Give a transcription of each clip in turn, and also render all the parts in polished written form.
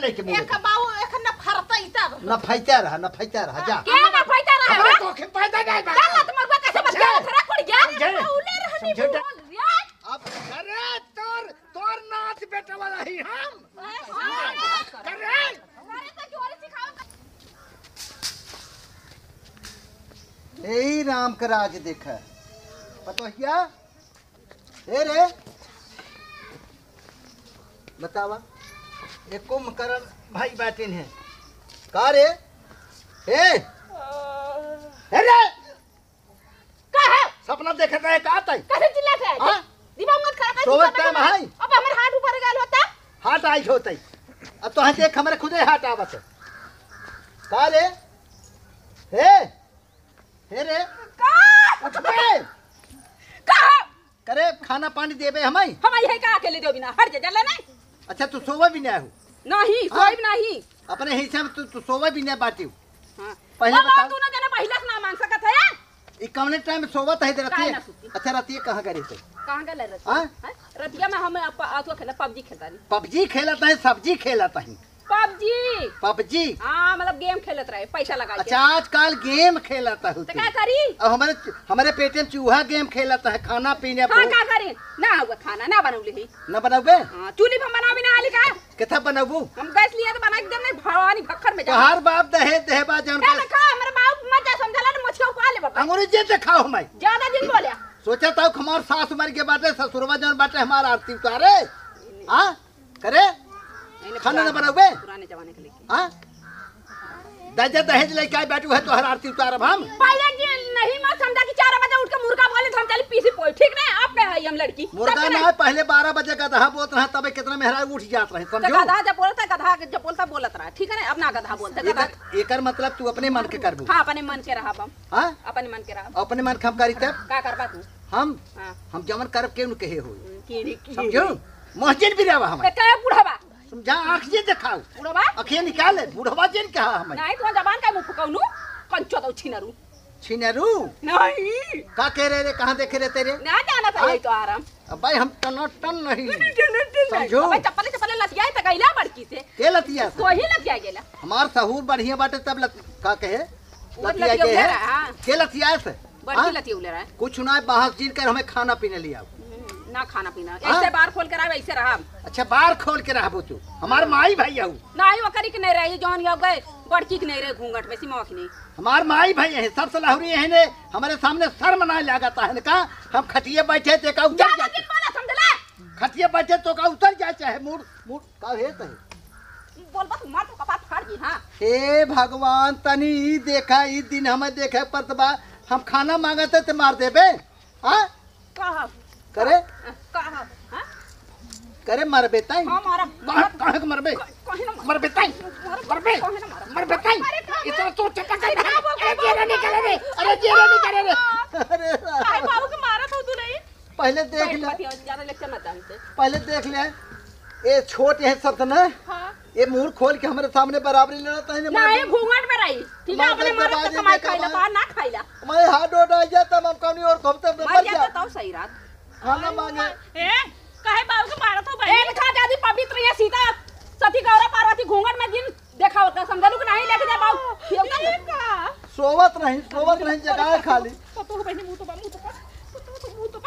लेके मुंह एक बाऊ एक न फरतई तब न फैता रहा जा के न फैता रहा हमरा तो के पैदा नहीं बा चल तुम मरवा कैसे बच गया थोड़ा पड़ गया उले रहनी समझे? बोल यार अब अरे तोर नाच बेटा वाला ही हम करे अरे तो जोर सिखाओ ए राम का राज देखा पता क्या ए रे बतावा एक कुंभकर्ण भाई बाटिन है का रे ए रे का है सपना देखत है का तई कैसे चिल्लाते है हां दिमाग मत खराब कर सोवत टाइम है अब हमर हाथ ऊपर गल होता हाथ आई होतई अब तो देख हमरे खुदे हाथ आवत है का रे हे रे का उठ बे का करे खाना पानी देबे हमें हम यही का अकेले दो बिना हट जा जल्ला नहीं अच्छा तू सोवा भी नहीं हो नहीं सोई नहीं अपने हिसाब तू सोवा भी नहीं बाटी हां पहले बता तू ना जाने पहले ना मांग सकत है ई कौन टाइम में सोवत है काहे रतिया ना सोती? अच्छा रतिया कहां गई थे कहां गल रतिया हाँ? रतिया में हम आतो खेला पबजी खेलता नहीं पबजी खेलता है सब्जी खेलता है पबजी हां मतलब गेम खेलत रहे पैसा लगा के अच्छा आजकल गेम खेलता है तो क्या करी अब हमारे पेटे में चूहा गेम खेलता है खाना पीने हां का करी ना हुआ खाना ना बनौली ही न बनाबे हां चूल्ही पर बनावी ना आली का किथा बनाबू हम गैस लिए तो बना के दे नहीं भवानी भक्खर में जा तोहार बाप दहे देहबा जन का खा हमरे बाप मत जा समझला ना मछियो खा ले बाबा अंगूरी जे खाओ मैं ज्यादा दिन बोलिया सोचा था हमार सास मर के बाटे ससुरवा जन बाटे हमार आरती उतारे हां करे खाना न बनाबे पुराने जमाने के लेके हां दादा दहेज लेके आए बैठू है तो हर आरती उतारब हम पहले जी नहीं मत समझा कि 4 बजे उठ के मुर्गा बोले तो हम चली पीसी पोई ठीक नहीं आप पे है हम लड़की मुर्गा ना है पहले 12 बजे गधा बोलत रहा तबे कितना मेहरा उठ जात रहे तो समझो गधा जब बोलता बोलत रहा ठीक है ना अब ना गधा बोलता गधा एकर मतलब तू अपने मन के करबू हां अपने मन के रहा हम हां अपने मन के रहा अपने मन खम करी तब का करबा तू हम हां हम जमन करब के उनके हो की समझो मस्जिद भी रहबा हम के का बुढ़ावा समझा आंख जे दिखाओ बुढ़ावा अखिए निकाले बुढ़वा जिन कहा हम नहीं तो जबान का मुंह फुकाउनु कंचो तो छिनरू छिनरू नहीं का कह रे कहां देखे रे तेरे ना जाना था यही तो आराम अब भाई हम टन नहीं समझो भाई चप्पल लतिया त गइला बड़की से के लतिया तो ही लतिया गेला हमार सहूर बढ़िया बाटे तब का कहे लतिया लतिया के उले है रहा के लतिया से बड़की लतिया उले रहा कुछ ना बाहर जीन कर हमें खाना पीने लिया ना खाना पीना ऐसे बार खोल के रहा ऐसे रहा अच्छा बार खोल के रहबो तू हमार माई भाई हूँ नहीं वो करी के नहीं रही जौन यो गए बड़की के नहीं रहे घूंघट में सिमवा की नहीं हमार माई भाई है सब सलाहुरी है ने हमारे सामने शर्म ना लगाता है का हम खटिए बैठे ते का उतर ज्यादा दिन बोला समझला खटिए बैठे तो का उतर जाए चाहे मूड मूड का है तही बोल बस मार तो कपाट फाड़ दी हां हे भगवान तनी ई देखा ई दिन हमें देखे परतबा हम खाना मांगते ते मार देबे हां कहा करे कहा हां करे मरबे ताई हां मारा कहां मरबे कहीं ना मरबे ताई मरबे मरबे ताई इतना तो चटक गई अरे जेरा नहीं करे रे अरे जेरा नहीं करे रे अरे भाई बाबू के मारा था तू नहीं पहले देख ले ज्यादा लेक्चर मत जानते पहले देख ले ये छोट है सब ना हां ये मुंह खोल के हमारे सामने बराबरी लेता है नहीं घूंघट में रही ठीक है अपने मारा तो कमाई खाइला बाहर ना खाइला मैं हाथ उठा जाता हम कौन और घूमते मर जाता तो सही रात खाना मांगे ए काहे बाबू के मारा था भाई ए खा जादी पवित्र ये सीता सती गौरा पार्वती घूंघट में दिन देखा होता समझलू कि नहीं लेके जा बाबू का सोवत नहीं जगह खाली तो बहनी मुंह तो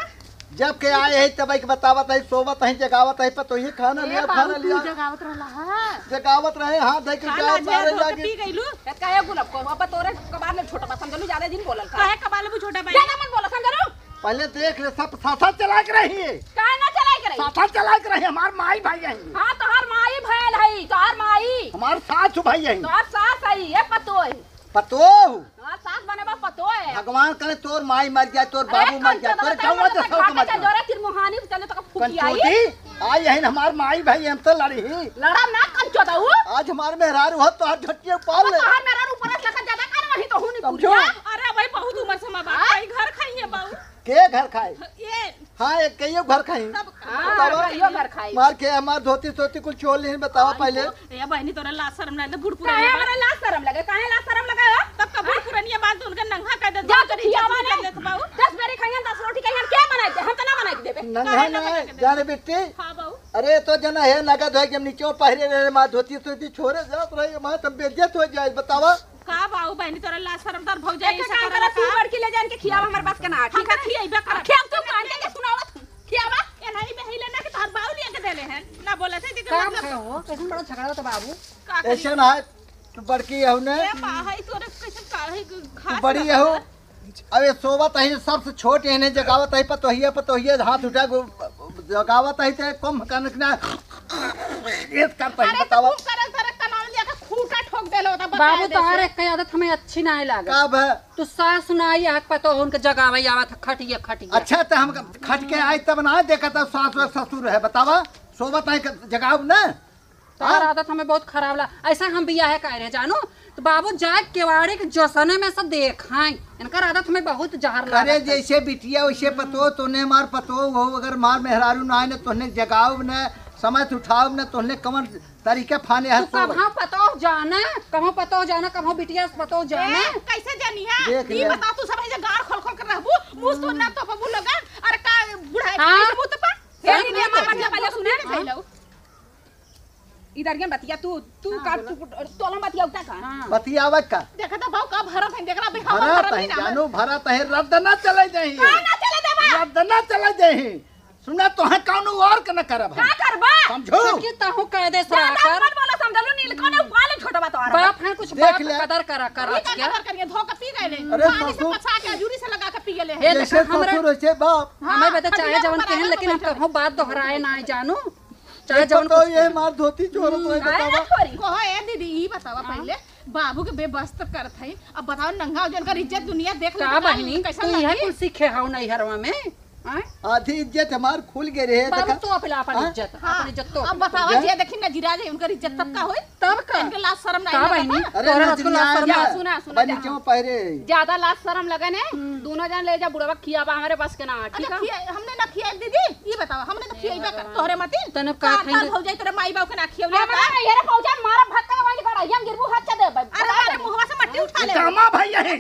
जब के आए है तब एक बतावत है सोवत है जगावत है पर तो ये खाना लिया जगावत रहला हां जगावत रहे हाथ धइ के जाओ मारे जाके पी गइलू काहे गुलाब को अब तोरे कबार में छोटा समझलू ज्यादा दिन बोलल काहे कबार में छोटा भाई ज्यादा मत बोल समझलू पहले देख ले सब साथा चला के रही है काहे ना चलाई करे साथा चला के रही हमार माई भाई है हां तोहार माई भैल है तोहार माई हमार सास भाई है तोहार सास है ये पतो है पतो तोहार सास बने बा पतो है भगवान करे तोर माई मर जाए तोर बाबू मर जाए तोर गौवा दे सब मर जाए जोरा तिरमुहानी चले तो फुकी आई कंचोटी आई है हमार माई भाई हम तो लड़ी लड़ा ना कंचो दऊ आज हमार मेहरारू हो तो झटके पाल ले तोहार मेरा ऊपर लखन ज्यादा कर वही तो हुनी समझो अरे भाई बहुत उम्र से बाबा भाई घर खाइए बाबू के घर खाए ये हां एक कईयो घर खाई हां यो घर खाई मार के हमार धोती सोती कुल छोड़ ली बताओ पहले ये बहनी तोरा लाज शर्म ना बुढ़पुरा काहे हमरा लाज शर्म लगे काहे लाज शर्म लगे हो तब का बुढ़पुरनिया बात उनका नंगा कर दे जा तो खियावा ने बाबू 10 बेरी खाइए 10 रोटी खाइए क्या बनाए हम तो ना बनाए देबे नंगा ना जाने बेटी हां बाबू अरे तो जना है नगद है कि हम नीचे पहरे रहे माँ धोती सोती छोड़े जात रहे माँ तब बेइज्जत हो जाए बतावा का बाऊ बहनी तोरा ला शर्मदार भौजाई ऐसा करला तू लड़की ले जान के खियावा हमर बात के ना ठीक है खियाइबा कर खियाव तू मान के सुनावत खियावा ए नहीं बहिले ना के तोर बाऊ लिया के देले हैं ना बोला थे कि काम हो कैसे बड़ा झगड़ा होता बाबू ऐसे ना तू बड़की है ने ए पाहई तोरे कैसे काहे तू बड़ी है अबे सोवत है सबसे छोट है ने जगावत है पतोहिए हाथ उठा जगावत है ते कम कनक ना एक करता है बतावा करे करे कनाल लिया के खूंटा ठोक देलो होता बाबू तोहरे के आदत हमें अच्छी नहीं लागे कब है तू सास सुनाई हक पतो उनके जगावे आवत खटिया खटिया अच्छा तो हम खट के आए तब ना देखा था सास और ससुर है बतावा सोवत है जगाव ना तोहर आदत हमें बहुत खराब ला ऐसा हम बिया है कह रहे जानो तो बाबू जाग केवाड़ी के जोसने में सब देखाएं इनकर आदत हमें बहुत जहर अरे लगा जैसे बिटिया वैसे पतो तोने मार पतो वो अगर मार मेहरारू ना आए न तोने जगाव न समय उठाव न तोने कमर तरीके फाने है तू कहाँ पतो जाना कहाँ पतो जाना कहाँ बिटिया पतो जाना कैसे जानी है देख ये ले। बता तू सब ऐसे गार खोल खोल कर रहबू मुंह तो ना तो बबू लगा अरे का बुढ़ाई हाँ। ऐसे मुंह तो पा सही ये बात है। पहले पहले सुने खैलो इधर के बतिया तू का तोला बतिया उठा का हाँ। बतियावत का देखा था भाव का भरत है देखला भाई भरत है जानू भरत है रद्द ना चले जाही ना चले देबा रद्द ना चले जाही सुना तो है कानू और के न करब का हम करबा समझो कि तहु कह दे ज्यादा सराकर मत बोलो समझलो नील कोने वाले छोटा बात और बाप है कुछ देख बाप ले। कदर करा कर ये क्या कर करके धोखा पी गए अरे पानी से ससुर। पचा के जूरी से लगा के पी गए हे जैसे देखा हमरा ससुर वैसे बाप हमें बता चाहे खटिया जवन पर कहन आके लेकिन हम बैठा कहूं बात दोहराए ना जानू चाहे जवन तो कुछ ये मार धोती चोर तो आए ना बतावा छोरी को है दीदी ई बतावा पहले बाबू के बेबस्त करत है अब बताओ नंगा जन का इज्जत दुनिया देख का बहनी कैसा तू यह लगे कुल सीखे हाउ नहीं हरवा में आए आधी इज्जत हमार खुल गए रहे बाबू देखा तू अपना अपन हाँ? इज्जत हाँ, अपन इज्जत तो अब बतावा जे देखी ना जिरा जे उनकर इज्जत तब का होई तब का इनके लाज शर्म का नहीं बहनी लगता अरे तोरा नजरी रसगुल्ला आ शर्मा जा सुना, सुना, बनी जा। क्यों पहरे ज्यादा लाज शर्म लगे ने दोनों जन ले जा बुढ़वा खियाबा हमारे बस के ना ठीक अच्छा, है हमने ना खियाई दीदी ये बताओ हमने तो खियाई बा तोहरे मती तने का खाई हो जाई तोरे माई बाप के ना खियावले हमरा ये रे पहुंचा मारा भात का वाली कर हम गिरबू हाथ च दे अरे मारे मुंहवा से मट्टी उठा ले कामा भाई यही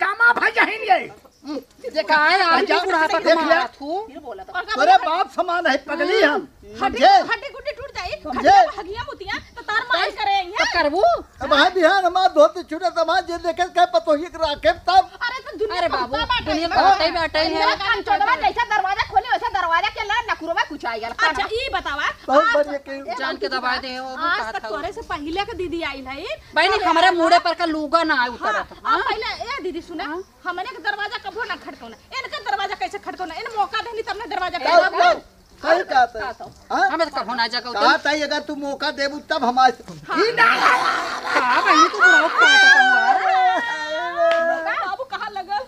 कामा भाई यही ये देखा है आज जा, बुढ़ा पर देख ले। थू फिर बोला तो तोरे बाप समान है पगली हम हड्डी समझे हड्डी गुड्डी टूट जाई समझे? हगिया मुतिया तो तार माई करे तो करबू अब है बिहान हमार धोती छुटे समाज जे देखे के पतोही के राखे तब अरे तो दुनिया अरे बाबू दुनिया में बैठे है मेरा कान चोदवा जैसा दरवाजा खोले वैसा दरवाजा के ला नकुरवा कुछ आई गल अच्छा ई बतावा बहुत बढ़िया के जान के दबा दे वो आज कहा तक था तोरे से पहले के दीदी आई है बहनी हमारे मुड़े पर का लूगा ना उतरत हां पहले ए दीदी सुना हमने के दरवाजा कबो ना खटकौना इनका दरवाजा कैसे खटकौना इन मौका देनी तब ना दरवाजा तब कैसे सही कहता है हाँ? हमें तो कब होना जगह कहा था अगर तू मौका देबू तब हमारे ही ना हां बहनी तू बुढ़ा काटत बाबू कहां लगल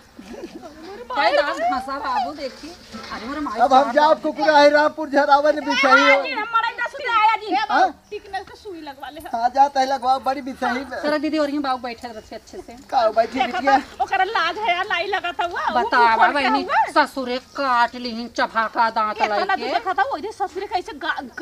कई दास भाषा बाबू देखिए अरे मोरे माई अब हम जाओ कुकुरा है रामपुर झरावन बिसही हो जी हमारा इधर सुने आया जी हाँ? टिकनल का सुई लगवा ले हाँ जाता है लगवाओ बड़ी बिसही तेरा दीदी और ही बाबू बैठे रहे अच्छे से का बैठी देखा बिटिया था ओकरा लाज है यार लाई लगा था हुआ बतावा बहनी ससुरे काट ली चबाका दांत इतना लाई तो के देखा था वो इधर ससुरे कैसे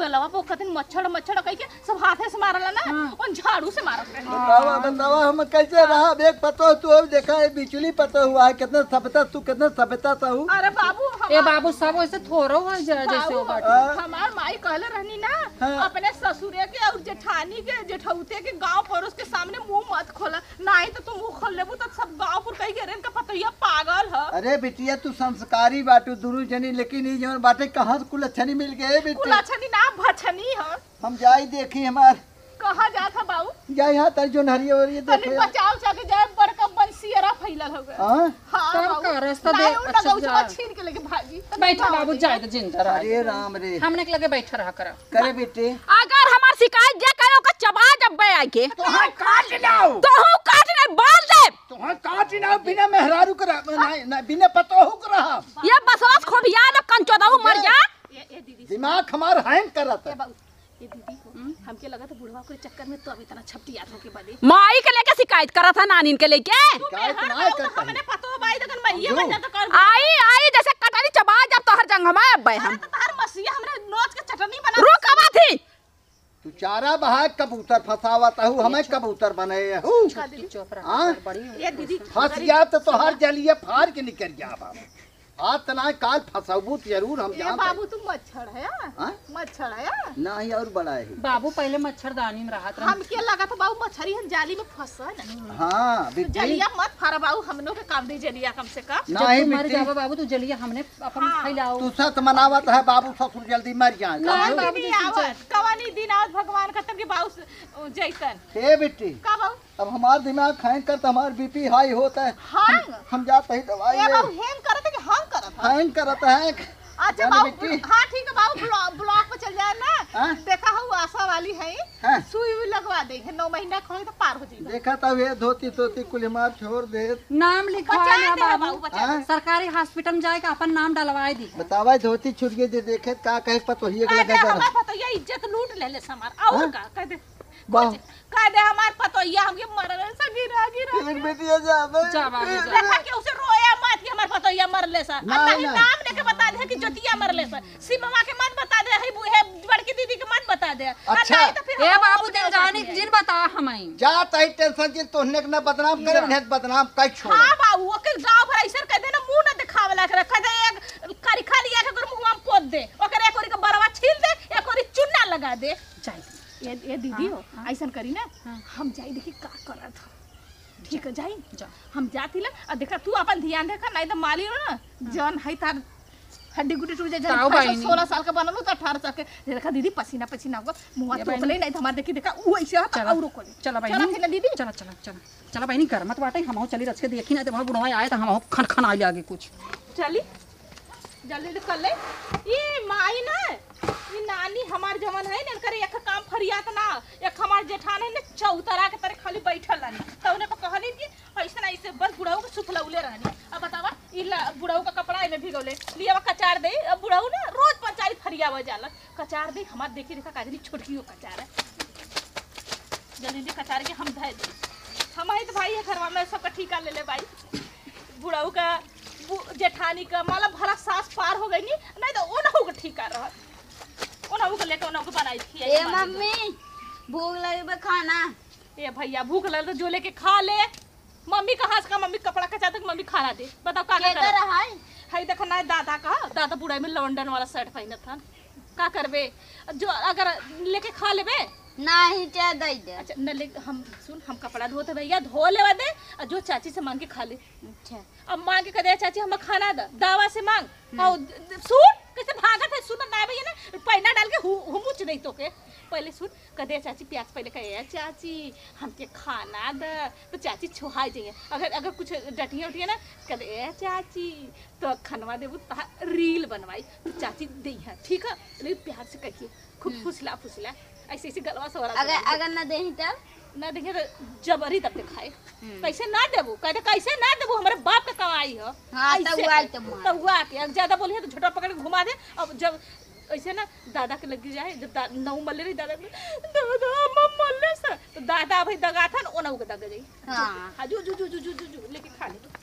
गलवा पोकत मच्छर मच्छर कह के सब हाथे से मारला ना और झाड़ू से मारत रहे बतावा बतावा हम कैसे रहा एक पतो तू अब देखा है बिचली पतो हुआ है कितना सभ्यता तू कितना सभ्यता सहू अरे बाबू ए बाबू सब ऐसे थोरो हो जाए जैसे वो बाटे हमार माई कहले रहनी ना हाँ। अपने ससुरे के और जेठानी के जेठौते के गांव पड़ोस के सामने मुंह मत खोला नहीं तो तुम मुंह खोल लेबू तो सब गांव पर कही के का पता ये पागल है अरे बिटिया तू संस्कारी बाटू दुनू जनी लेकिन ये जवन बाटे कहाँ से कुल अच्छनी मिल गए बेटे कुलाछनी ना भछनी है हम जाई देखी हमार कहाँ जात है बाबू जाई यहाँ तर जो नहरिया और ये तनी देखे बचाव सके जाए बड़का बंसियरा फैलल हो गया हाँ हाँ तब बाबू। का रास्ता नहीं, दे उन अच्छा लगौसवा जा। छीन के लेके भागी बैठा बाबू जाए तो जिंदा रह अरे राम रे हमने के लगे बैठा रहा करा करे बेटे अगर हमार शिकायत जे करो का चबा जब बे आके तोहर काट लाओ तो हूं काट ने बाल दे तोहर काट लाओ बिना मेहरारू करा नहीं बिना पतोहू करा ये बसवास खोबिया जब कंचोदाऊ मर जा ए दीदी दिमाग हमार हैंग करत है ये दीदी को हमके लगा था बुढ़वा के चक्कर में तो अभी इतना छपटिया था के बदी माई के लेके शिकायत करा था नानीन के लेके शिकायत ना करता है। हमने पतो भाई दगन मैया जो। बन जाता कर आई जैसे कटारी चबा जब तो हर जंग में अब्बे हम तो तार मसिया हमने नोच के चटनी बना रुक आवा थी तू चारा बहा कबूतर फसावत हूँ हमें कबूतर बनाए हूँ चुप हाँ? रहा बड़ी ये दीदी फंस गया तो तोहर जलिए फाड़ के निकल जा बाबा आज तना काल फसबू जरूर हम ए जान बाबू तुम मच्छर है हाँ? मच्छर है नहीं और बड़ा है बाबू पहले मच्छरदानी में रहा हम के लगा था बाबू मच्छरी हम जाली में फंसन हाँ तो बिट्टी जलिया मत फारा बाबू हम लोग के काम दे जलिया कम से कम नहीं मर बिट्टी जावा बाबू तू जलिए हमने अपन हाँ। खिलाओ तू सत मनावत है बाबू ससुर जल्दी मर जाए नहीं, बाबू बाबू नहीं जी, आवत कवानी दिन आवत भगवान खत्म के बाबू जैतन हे बिट्टी का बाबू अब हमारा दिमाग हैंग कर तो हमारा बीपी हाई होता है हांग हम जाते ही दवाई ए ले बाबू हेम करत है कि हम करत है हैंग करत है अच्छा जाने बाबू बेटी। हाँ ठीक है बाबू ब्लॉक पे चल जाए ना हाँ? देखा हूँ आशा वाली है हाँ? सुई भी लगवा देंगे 9 महीना खोए तो पार हो जाएगा देखा तब ये धोती तोती कुल हमार छोड़ दे नाम लिखवा बचा ना दे बाबू बाबू बचा हाँ? सरकारी हॉस्पिटल में जाके अपन नाम डलवाए दी बतावा धोती छूट गई जे देखे का कहे पतो ही कह दे लगा हमार पतोया इज्जत लूट ले ले समार और हाँ? का कह दे वाह कह दे हमार पतोया हमके मरल से गिरा फिर बेटिया जावे जा बाबू जा देखा के उसे रोया मत कि हमार पतोया मरले से नहीं, अल्लाह नहीं। नाम लेके बता दे कि जोतिया मरले से सीमा के मत बता दे है बूहे बड़की दीदी के मत बता दे अच्छा। नहीं तो फिर ए हम बाबू अपने दिन साथ जाने ही जिन बता हमें जा तही टेंशन जिन तोहने के ना बदनाम करे ने बदनाम कई छोड़ हाँ बाबू ओके गांव भर ऐसा कह दे ना मुंह ना दिखावे ला रखा दे एक करी खा लिया के मुंह में पोत दे ओकर एक ओरी के बरवा छील दे एक ओरी चुन्ना लगा दे जाए ये दीदी हो ऐसा करी ना हम जाई देखी का करत हो ठीक है जाई जा हम जाती ला और देखा तू अपन ध्यान देखा नहीं तो माली हो ना जौन है तार हड्डी गुड्डी टूट जाए ताऊ बहिनी। 16 साल का बनल हो तो 18 साल के देखा दीदी पसीना पसीना होगा मुंह ये तो बहिनी। नहीं तो हमारे देखी देखा वो ऐसे हो चला और को चला चला बहनी थी ना दीदी चला चला चला चला बहनी घर मत बाटे हम चली रच के देखी ना तो वहाँ बुढ़वा आए तो हम खन खन आए आगे कुछ चली जल्दी कर ले ये माई ना ये नानी हमार जवन है ना करे एक काम फरियात ना एक हमार जेठान है ना चौतरा के तरह खाली बैठल रहनी तो उन्हें कहली कि ऐसे ना ऐसे बस बुढ़ाऊ के सुखलौले रहनी अब बतावा ई बुढ़ाऊ का कपड़ा में भिगौले लिया कचार दे अब बुढ़ाऊ ना रोज पंचायत फरियावा जाला कचार दे हमार देखी देखा काजनी छोटकी हो कचार है जल्दी कचार के हम धै दे हमारे तो भाई है घरवा में सबका ठीका ले ले भाई बुढ़ाऊ का जेठानी का माला भरा सास पार हो गई नहीं तो ओनहु के ठीका रह ओनहु के लेके ओनहु के बनाई थी ए मम्मी भूख लगे बा खाना ए भैया भूख लगे तो जो लेके खा ले मम्मी कहाँ से का मम्मी कपड़ा कचा तक मम्मी खाना दे बताओ का के कर रहा है है देखो ना दादा का दादा बुढ़ाई में लंडन वाला शर्ट पहनत था का करबे जो अगर लेके खा लेबे नहीं चाह दे दे अच्छा न ले हम सुन हम कपड़ा धोते भैया धो लेवा दे और जो चाची से मांग के खा ले अच्छा अब मांग के कदे चाची हमें खाना द दावा से मांग और सुन कैसे भागत है सुन ना भैया ना पैना डाल के हुमुच नहीं तो के पहले सुन कदे चाची प्याज पहले कहे चाची हमके खाना द तो चाची छुहा जाइए अगर कुछ डटिया उठिए ना कदे चाची तो खनवा देबू रील बनवाई तो चाची दी है ठीक है लेकिन प्यार से कहिए खूब फुसला फुसला ऐसे ऐसे गलवा से अगर न देही तब ना देखे तो जबरी तब दिखाए कैसे ना देबू कहते कैसे ना देबू हमारे बाप का कमाई है हाँ, ऐसे तब आई कर- तब मार। तब हुआ के ज्यादा बोली है तो झोटा पकड़ के घुमा दे अब जब ऐसे ना दादा के लग जाए जब नौ मल्ले रही दादा दादा मम मल्ले से तो दादा भाई दगा था ना ओनहु के दग जाई हाँ। हाँ जू जू जू जू जू जू लेके खा ले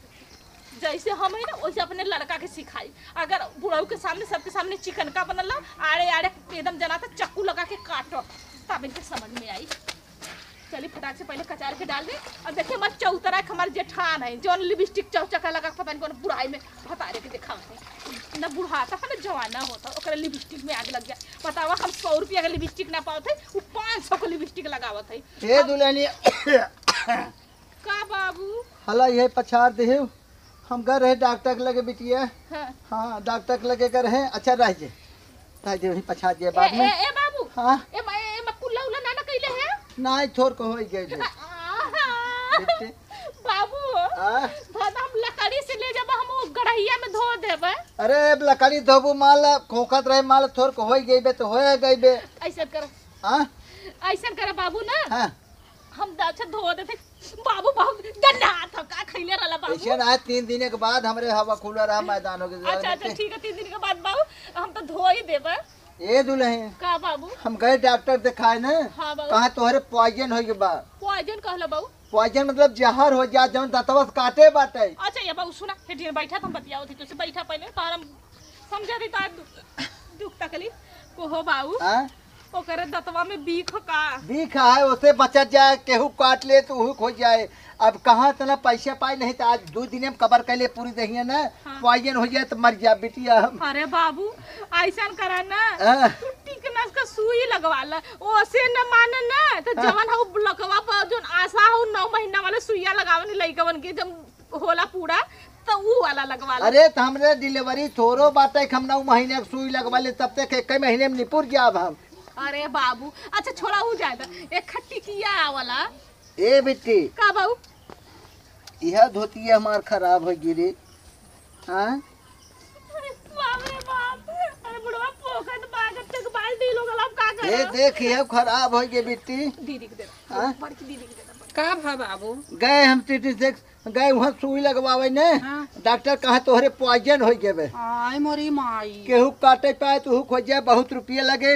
जैसे हम है ना वैसे अपने लड़का के सिखाई अगर बुढ़ऊ के सामने सबके सामने चिकन का बनल आड़े आड़े एकदम जना था चक्कू लगा के काटो तब इनके समझ में आई चलिए फटाक से पहले कचार के डाल दे और देखिए हमारे चौतरा के हमारे जेठान है जौन लिपस्टिक चौचका लगा पता नहीं कौन बुढ़ाई में भतारे के देखा न बुढ़ाता है ना जवाना होता ओकरा लिपस्टिक में आग लग गया बतावा हम 100 रुपया का लिपस्टिक ना पाओ थे वो 500 का लिपस्टिक लगावत है हे दुल्हनी का बाबू हला ये पछाड़ दे हम घर रहे डॉक्टर के लगे बिटिया हाँ। हाँ डॉक्टर के लगे कर रहे अच्छा रह जे वही पछाड़ दिए ए, बाद में ए, ए बाबू हाँ ए कुल्ला उल्ला ना कइले है नहीं थोर को हो गए जे आहा। बेटे। बाबू हाँ? दादा हम लकड़ी से ले जब हम वो गढ़ैया में धो देबे अरे लकड़ी धोबू माल खोखत रहे माल थोर को हो गई बे तो हो गई बे ऐसे कर हाँ ऐसा कर बाबू ना हाँ हम दाचा धो देते बाबू बहुत गन्ना था का खइले रहला बाबू ऐसे ना 3 दिन के बाद हमरे हवा खुला रहा मैदानों के अच्छा अच्छा ठीक है 3 दिन के बाद बाबू हम तो धो ही देबे ए दुल्हन का बाबू हम गए डॉक्टर दिखाए ना हाँ बाबू कहा तोहरे पॉइजन हो गए बा पॉइजन कहला बाबू पॉइजन मतलब जहर हो जा जौन दतवा से काटे बाटे अच्छा ये बाबू सुना हेटिया बैठा तुम बतियाओ थी तुझसे बैठा पहले तार हम समझा दी तार दुख तकलीफ को हो बाबू हाँ ओकरे दतवा में बीख का बीख है उसे बचत जाए केहू काट ले तो उहू खो जाए अब कहाँ तना पैसा पाई नहीं तो आज 2 दिन में कबर कर ले पूरी दही ना पॉइजन हो जाए तो मर जा बिटिया हम। अरे बाबू ऐसा करा ना हाँ। तू टिकनस का सुई लगवा ला ओसे न माने ना तो जवन हो लकवा पर जो आशा हो 9 महीना वाला सुइया लगावन लइकवन के जब होला पूरा तो ऊ वाला लगवा ला। अरे तो हमरे डिलीवरी थोरो बात है हम 9 महीने की सुई लगवा ले तब तक 1 महीने में निपुर जाब हम। अरे बाबू अच्छा छोड़ा हो जाएगा एक खट्टी किया वाला ए बेटी का बाबू यह धोती हमार खराब हो गिरी। हाँ बाप रे बाप अरे बुढ़वा पोखत बागत तक बाल्टी लोग अब का ये करे देख यह खराब हो गई बेटी। दीदी के दे हाँ? बड़की दीदी के दे का भा बाबू? गए हम टीटी से गए वहाँ सुई लगवावे ने हाँ। डॉक्टर कहा तोहरे पॉइजन हो गए आय मोरी माई। केहू काटे पाए तो खोजे बहुत रुपये लगे।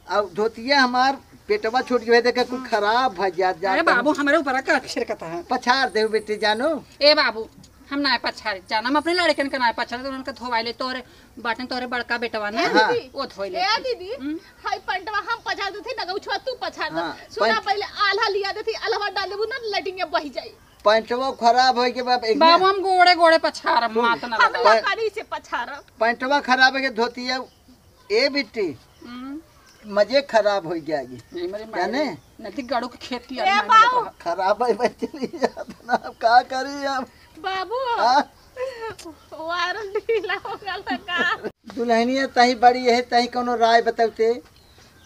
अब धोतिया हमार पेटवा छूट गए देखे कुछ खराब भ जात अरे बाबू हमारे ऊपर का अक्षर कथा है। पछाड़ दे बेटी जानो। ए बाबू हम ना पछाड़ जाना हम अपने लड़कन के ना पछाड़ तो उनका धोवाइले तोरे बाटन तोरे बड़का बेटवा ने हाँ। वो धोइले। ए दीदी हाय पंटवा हम पछा देती ना गौछवा तू पछा दे हाँ, सुना पंट- पहले आल्हा लिया देती अलवा डाल देबू ना लैटिंग में बही जाई पैंटवा खराब हो के बाप बाबू हम गोड़े गोड़े पछाड़ मात ना हम लगा। लकड़ी से पछार पैंटवा खराब है के धोतिया ए बेटी मजे खराब हो जाएगी जाने नदी गाड़ू के खेत की ए बाबू खराब है चली जाता अब का करी हम। बाबू हाँ? वारंट ढीला हो गल त का दुल्हनिया तही बड़ी है तही कोनो राय बताते।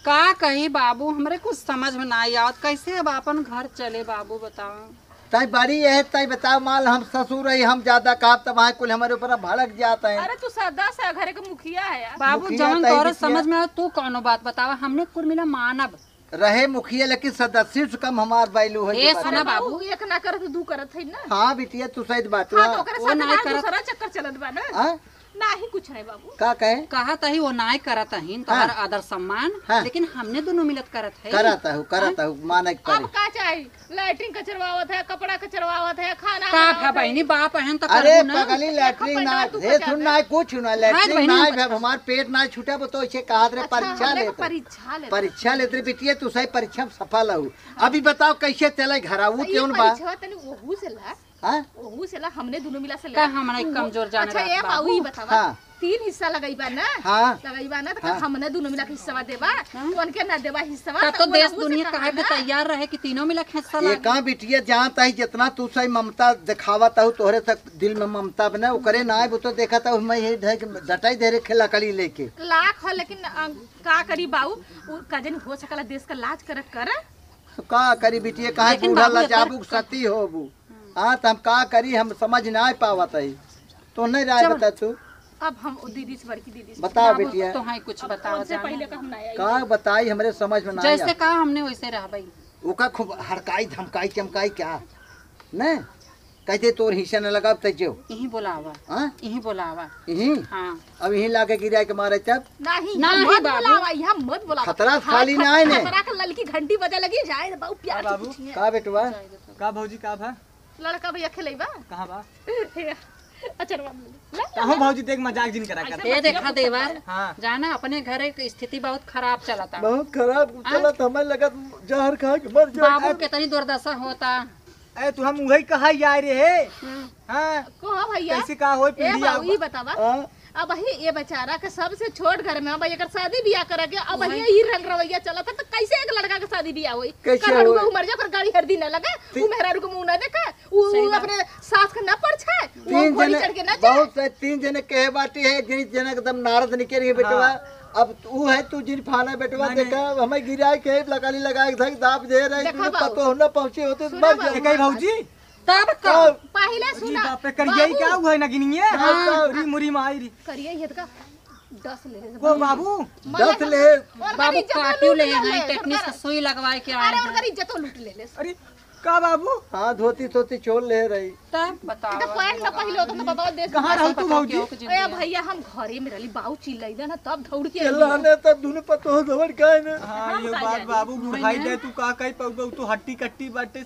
का कही बाबू हमरे कुछ समझ में ना आवत कैसे अब अपन घर चले बाबू बताओ। तही बड़ी है तही बताओ माल हम ससुर है हम ज्यादा कहा तब वहाँ कुल हमारे ऊपर भड़क जाता है। अरे तू सदा से घरे के मुखिया है यार बाबू मुखिया जवन तई तोरे बिटिया। समझ में आवे तू कौनो बात बतावा हमने कुल मिला मानव। रहे मुखिया लेकिन सदस्य से कम हमार बैलू है ए जो सुना बात। बाबू एक ना करत दू करत है ना हाँ बिटिया तू सही बात हाँ हुआ। तो ओकरे वो साथ नहीं हमार करत। दूसरा चक्कर चलत बा ना हाँ? नाही कुछ नहीं बाबू का कहे कहा तही वो नाय करत हईन तोहर हाँ। आदर सम्मान हाँ। लेकिन हमने दोनों मिलत करत है। कराता हूँ माना के अब पड़े। का चाहिए लैट्रिन कचरवावत है कपड़ा कचरवावत है खाना का बनावत भा है। बहनी बाप हन तो अरे करबू ना। पगली लैट्रिन ना तू हे पचा सुन दे। ना कुछ ना लैट्रिन बहनी, ना हम है हमार पेट ना छूटे वो तो इसे कहा रे अच्छा, परीक्षा हमरे को लेते परीक्षा ले परीक्षा लेते बिटिया तू सही परीक्षा में सफल हो। अभी बताओ कैसे चले घराऊ क्यों बा। परीक्षा तनी ओहू से ला हाँ? ओहू से ला हमने दोनों मिला से का ला हमरा एक कमजोर जाने अच्छा ये रहत बाबू ही बतावा हाँ। 3 हिस्सा लगाईबा ना हाँ। लगाईबा ना तो हाँ। हमने दोनों मिला के हिस्सा देबा कौन के ना देबा हिस्सा का तो देश दुनिया काहे पे तैयार रहे कि तीनों मिला हिस्सा ये लागे। कहाँ बिटिया जहाँ तही जितना तू सही ममता दिखावत हूँ तोहरे तक दिल में ममता बना करे ना है वो तो देखा था मैं ये डटाई दे रहे खेला कड़ी लेके लाख है लेकिन का करी बाबू कजन हो सकला देश का लाज कर का करी बिटिया कहा लेकिन बूढ़ा बाबू लजाबू सती हो बू। हाँ तो हम का करी हम समझ ना पावत है तो नहीं राय बता तू अब हम दीदी से बड़की दीदी से बताओ बाबू, बिटिया तो हाई कुछ बताओ उनसे जाने। पहले का हम ना आई का बताई हमरे समझ में ना जैसे आया। कहा हमने वैसे रहबई। ओका खूब हड़काई धमकाई चमकाई क्या न कहते तोर हिस्सा न लगा तजो यही बोलावा हाँ यही बोलावा। यहीं हाँ अब यहीं लाके गिरा के मारे तब नहीं नहीं मत बाबू। बुलावा यहाँ मत बुलावा खतरा खाली ना है ने। खतरा का ललकी घंटी बजा लगी जाए रे बाबू प्यार से बाबू। पूछिए का बेटवा का भौजी का भा लड़का भैया खेलेबा कहाँ बा अच्छा ला कहूँ भौजी देख मजाक जिन करा कर ये देखा देवर हाँ जाना अपने घर की स्थिति बहुत खराब चलता। बहुत खराब चला हमें लगा जहर खा के मर बाबू कितनी दुर्दशा होता। ए तू हम वही कहा यार रे है हाँ को भैया कैसे का हो ए पीढ़ी बाबू ये बतावा हाँ? अब ही ये बेचारा के सबसे छोट घर में अब एकर शादी बियाह करे के अब ही रंग रवैया चला था तो कैसे एक लड़का के शादी बियाह होई कैसे कर होई? मर जा कर गाड़ी हर दिन न लगे उ मेहरारू को मुंह न देखा उ अपने सास के न पड़ छे वो तीन घोड़ी जने चढ़ के न जाए बहुत से 3 जने कहे बाटी है जिन जने एकदम नारद निकल गई बेटवा। अब तू है तू जिन फाना बेटवा देखा हमें गिराए के लगाली लगाए धक दाब दे रहे देखा बाबू। पतो न पहुंचे होते सुना मर बाबू। जाए कहीं भौजी तब का पहले जी सुना बाप रे करिए क्या हुआ है ना गिनिए हाँ। मुरी मुरी माई री करिए ये का 10 ले ले को बाबू दस ले बाबू काटियो ले हैं टेक्निक से सुई लगवाए के आए अरे हैं। उनका इज्जत लूट ले ले अरे का बाबू हाँ धोती धोती चोर ले रही। तब बताओ तो पैंट न पहले होता तो बताओ देश कहाँ रहू तू भौजी ए भैया हम घरे में रहली बाऊ चिल्लाई ना तब दौड़ के चला ने तब दुनु पतो दवर काहे न हाँ ये बात बाबू बुढ़ाई दे तू का कही पऊ तू हट्टी कट्टी बाटे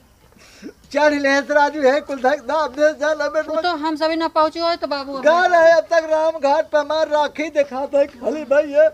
चढ़ ले राजू है कुल धक दाब दे चल अब वो तो हम सभी ना पहुंचे हो तो बाबू गा रहे अब तक राम घाट पे मार राखी दिखा दे खाली भाई है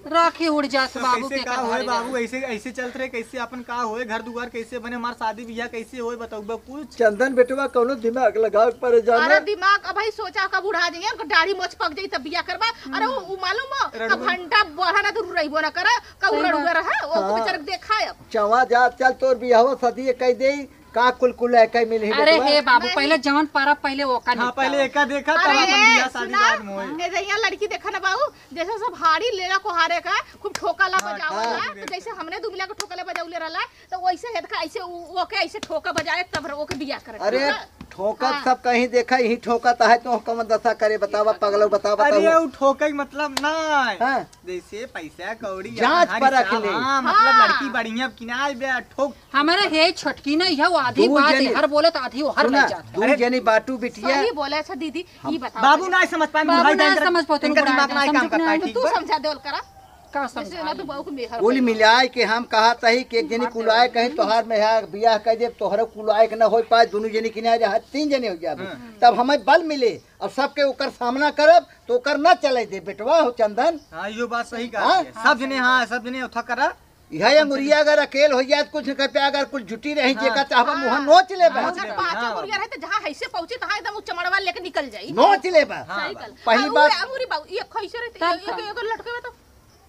राखी उड़ जात तो बाबू कैसे के का होए घरे बाबू, ऐसे ऐसे चलत रहे, कैसे अपन का होए, घर दुआर कैसे बने, हमार शादी बियाह कैसे होए बताऊ कुछ। चंदन बेटवा कौनो दिमाग लगाव पर जाना। अरे दिमाग अब भाई सोचा कब उड़ा जाइए उनको दाढ़ी मोछ पक जाई तब बियाह करबा। अरे वो मालूम है अब घंटा बढ़ा ना तो रहिबो ना करे का उड़ उड़ रहा वो बेचारा देखा अब चवा जा चल तोर बियाह शादी कह दे का कुल है कह मिल अरे हे बाबू पहले जवन पारा पहले ओका हाँ पहले एका देखा तब अरे अपन बियाह शादी सुना बाद में होए। ए जइया लड़की देखा ना बाबू जैसे सब हाड़ी लेला को हारे का खूब ठोकाला बजावला तो जैसे हमने दुमिला को ठोकाले बजाउले रहला तो वैसे हेद का ऐसे ओके ऐसे ठोका बजाए तब ओके बियाह करे। अरे ठोका सब कहीं देखा यही ठोका है तो कम दशा करे बतावा पगलो बता अरे बताओ। वो ठोके मतलब ना हाँ। जैसे पैसा कौड़ी जांच हमारी परख साहब, ले। हाँ, मतलब लड़की बढ़िया किनारे बे ठोक। हमारे हे छोटकी ना यह आधी दू बात जनी- हर बोले तो आधी हर सुना लग जात दू जनी बाटू बिटिया सही बोले। अच्छा दीदी ये बताओ बाबू ना समझ पाए, बाबू बुढ़ाई ना जान कर- समझ पाते, इनका बुढ़ाई दिमाग ना जान काम समझ करता है, नहीं ठीक तू बा? समझा देवल करा का जैसे ना समझा तो बहू को मेहर कुल मिलाए के हम कहा तही कि एक जनी कुलाए कहीं तोहार में है बियाह कह दे तोहरे कुलाए के न हो पाए दोनों जनी किनारे रहा 3 जने हो जाबे तब हमें बल मिले और सबके ओकर सामना करब तो ओकर न चले दे बेटवा हो चंदन। हाँ यो बात सही हाँ? कहा है। सब जने हाँ सब जने उठा करा यह अंगुरिया अगर अकेल हो जाए कुछ न कर पे अगर कुछ जुटी रही जेका चाहबा मुंह नोच ले बा अगर पांचों गुड़िया रहे तो जहाँ ऐसे पहुंचे तहाँ एकदम वो चमड़वा लेके निकल जाई। नोच ले बा। सही कल पहली अब बात- वो अंगूरी बाबू ये कैसे रहते तब एक लटके में तो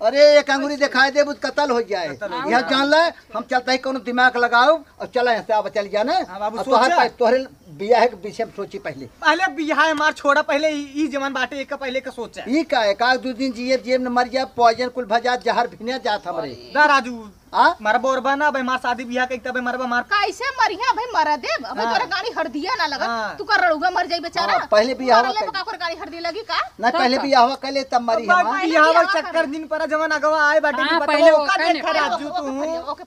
अरे एक अंगुरी दिखाई दे कतल हो जाए यह जान ले हम चलते ही कोनो दिमाग लगाओ और चले यहाँ से अब चल जाना हाँ बाबू, और सोचा। तोहरे बियाह के विषय में सोची पहले पहले बियाह हमार छोड़ा पहले ई जमान बाटे एक पहले का सोचा ई का एक आध 2 दिन जिए जेब न मर जाए पॉइजन कुल भजा जहर भिने जात हमरे दा राजू आ मारा बोरबा ना भाई मार शादी बियाह के तबे मरबा मार कैसे मरिया भाई मरा देव अबे हाँ। तोरा गाड़ी हरदिया ना लगा हाँ। तू कर रड़ुगा मर जाई बेचारा। हाँ, पहले बियाह मरले कर- पका कर गाड़ी हरदी लगी का न पहले बियाह कले तब मरी हम बाकी बियाह वाला चक्कर दिन पर जवन अगवा आए बाटे हाँ, की पहले बताओ वो का कहने देखा पहले राजू तू ओके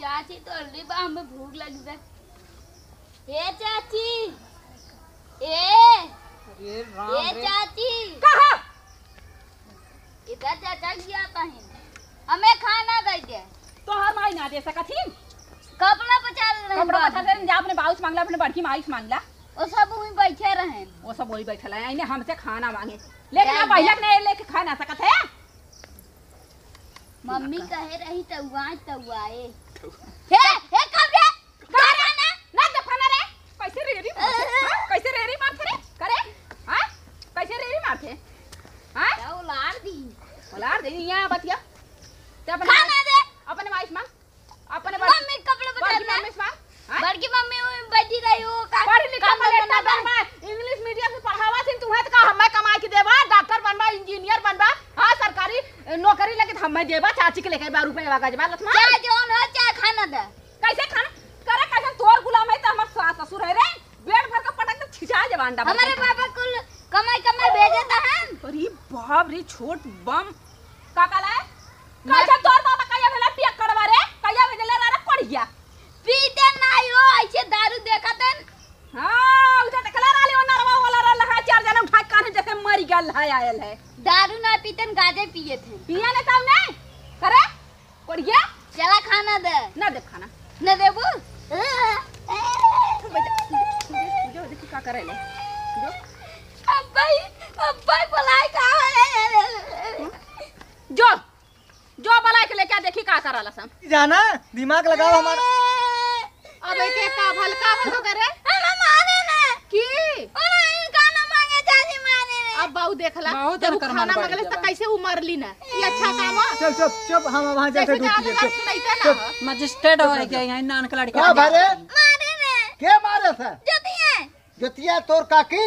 चाची तो अल्ली बा हमें भूख लगी बा। ए चाची ए चाची कहा इधर चाचा क्या कहीं हमें खाना दे दे। तो हर माई ना दे सकथी कपड़ा बचा रहे कपड़ा बता दे जा अपने बाउस मांगला अपने बड़की माई से मांगला और सब वहीं बैठे रहे। वो सब वही बैठल है इन्हें हमसे खाना मांगे लेकिन आप पहले नहीं लेके खा ना सकत है। मम्मी कहे रही तउआए हे कब रे करे ना ना दफाना रे कैसे रेरी मारते हाँ? कैसे रेरी मारते रे करे हां कैसे रेरी मारते हां जाओ लार दी बोला दे यहां बतिया ते अपने खाना दे। अपने वाइफ मां अपने मम्मी कपड़ा बचा बड़की रहे। मम्मी से मां हां बड़की मम्मी वहीं बैठी रही हो पढ़ी लिखा मलेटा बनवा इंग्लिश मीडियम से पढ़ावा सिंह तुम्हें तो का हमें कमाई के देबा डॉक्टर बनबा इंजीनियर बनबा हां सरकारी नौकरी लगे हमें देबा चाची के लेके 12 रुपए लगा जबा लथमा चाहे जोन हो चाहे खाना दे। कैसे खाना करे कैसे तोर गुलाम है त हमर सास ससुर है रे पेट भर का पटक के छिचा जे बांडा हमारे पापा कुल कमाई भेजे था हम। अरे बाप रे छोट बम का काला है कैसे तोर बाबा कया भेला पिया करवा रे कया भेला रे पड़िया पीते नहीं हो ऐसे दारू देखते हां उजा देखला राली नरवा वाला रहल है 4 जने उठा कान जैसे मर गल है आयल है दारू ना पीते गाजे पिए थे। पिया ने तब नहीं करे पड़िया चला खाना दे ना दे खाना न देबू जो देखी का करे ले अब्बा पलाई का जो जो बला के लेके देखी का करला सम जाना दिमाग लगाओ हमारा अबे के का भलका हो करे हम माने ना की और खाना मांगे चाची माने रे। अब बाऊ देखला बहुत जब कर खाना मन मंगले बढ़ त कैसे उ मरली ना ये अच्छा काम है चुप चुप चुप हम वहां जाके जैसे ढूंढ का लिए सुनाइते ना मजिस्ट्रेट हो गया यहाँ नान का लड़का का भरे मारे रे के मारे से जतिया जोतिया तोर काकी